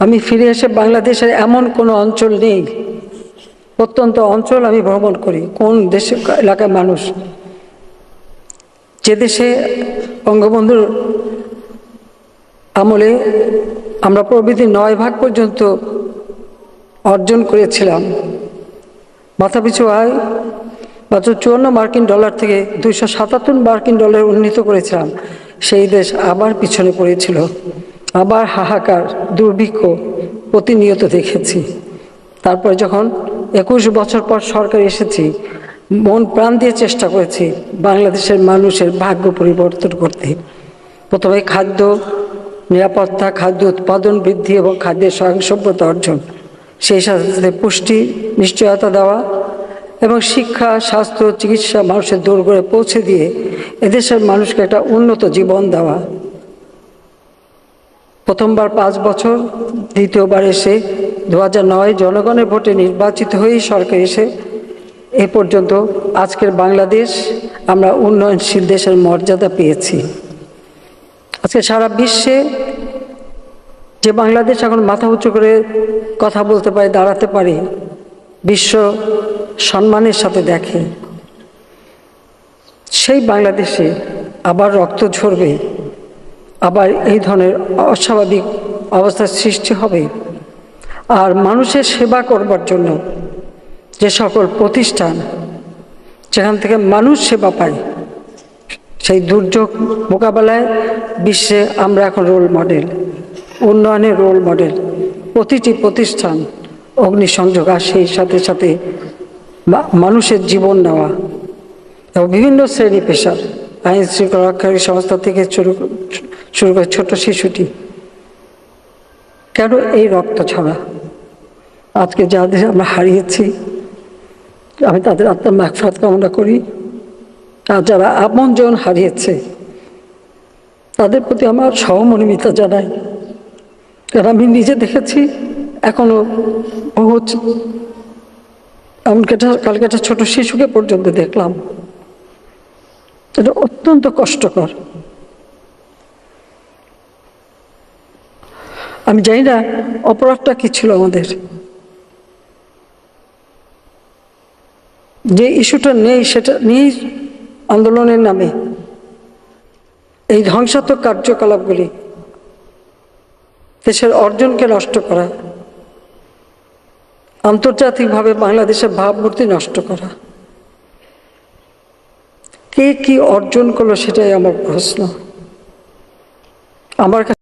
আমি ফিরে এসে বাংলাদেশের এমন কোনো অঞ্চল নেই, প্রত্যন্ত অঞ্চল আমি ভ্রমণ করি। কোন দেশে এলাকার মানুষ, যে দেশে বঙ্গবন্ধুর আমলে আমরা প্রবৃদ্ধি 9 ভাগ পর্যন্ত অর্জন করেছিলাম, মাথাপিছু আয় মাত্র 54 মার্কিন ডলার থেকে 277 মার্কিন ডলার উন্নীত করেছিলাম, সেই দেশ আবার পিছনে পড়েছিল। আবার হাহাকার, দুর্ভিক্ষ প্রতিনিয়ত দেখেছি। তারপরে যখন 21 বছর পর সরকার এসেছি, মন প্রাণ দিয়ে চেষ্টা করেছি বাংলাদেশের মানুষের ভাগ্য পরিবর্তন করতে। প্রথমে খাদ্য নিরাপত্তা, খাদ্য উৎপাদন বৃদ্ধি এবং খাদ্যের স্বয়ংসম্পূর্ণতা অর্জন, সেই সাথে সাথে পুষ্টি নিশ্চয়তা দেওয়া এবং শিক্ষা, স্বাস্থ্য, চিকিৎসা মানুষের দোরগোড়ায় পৌঁছে দিয়ে এদেশের মানুষকে একটা উন্নত জীবন দেওয়া। প্রথমবার 5 বছর, দ্বিতীয়বার এসে 2009 জনগণের ভোটে নির্বাচিত হয়েই সরকার এসে এ পর্যন্ত আজকের বাংলাদেশ আমরা উন্নয়নশীল দেশের মর্যাদা পেয়েছি। আজকে সারা বিশ্বে যে বাংলাদেশ এখন মাথা উঁচু করে কথা বলতে পারে, দাঁড়াতে পারে, বিশ্ব সম্মানের সাথে দেখে, সেই বাংলাদেশে আবার রক্ত ঝরবে, আবার এই ধরনের অস্বাভাবিক অবস্থার সৃষ্টি হবে। আর মানুষের সেবা করবার জন্য যে সকল প্রতিষ্ঠান যেখান থেকে মানুষ সেবা পায়, সেই দুর্যোগ মোকাবেলায় বিশ্বে আমরা এখন রোল মডেল, উন্নয়নের রোল মডেল। প্রতিটি প্রতিষ্ঠান অগ্নিসংযোগ, আর সেই সাথে সাথে মানুষের জীবন নেওয়া এবং বিভিন্ন শ্রেণী পেশার আইন শৃঙ্খলা রক্ষাকারী সংস্থা থেকে শুরু করে ছোট শিশুটি, কেন এই রক্ত ছড়া? আজকে যাদের আমরা হারিয়েছি, আমি তাদের আত্মার মাগফিরাত কামনা করি। আর যারা আপনজন হারিয়েছে তাদের প্রতি আমার সহমর্মিতা জানাই। কারণ আমি নিজে দেখেছি, এখনো বহু, এমনকি কালকে একটা ছোট শিশুকে পর্যন্ত দেখলাম। এটা অত্যন্ত কষ্টকর। আমি জানি না অপরাধটা কি ছিল আমাদের, যে ইস্যুটা নেই সেটা নিয়েই আন্দোলনের নামে এই ধ্বংসাত্মক কার্যকলাপগুলি, দেশের অর্জনকে নষ্ট করা, আন্তর্জাতিকভাবে বাংলাদেশের ভাবমূর্তি নষ্ট করা, কে কি অর্জন করলো সেটাই আমার প্রশ্ন। আমার কাছে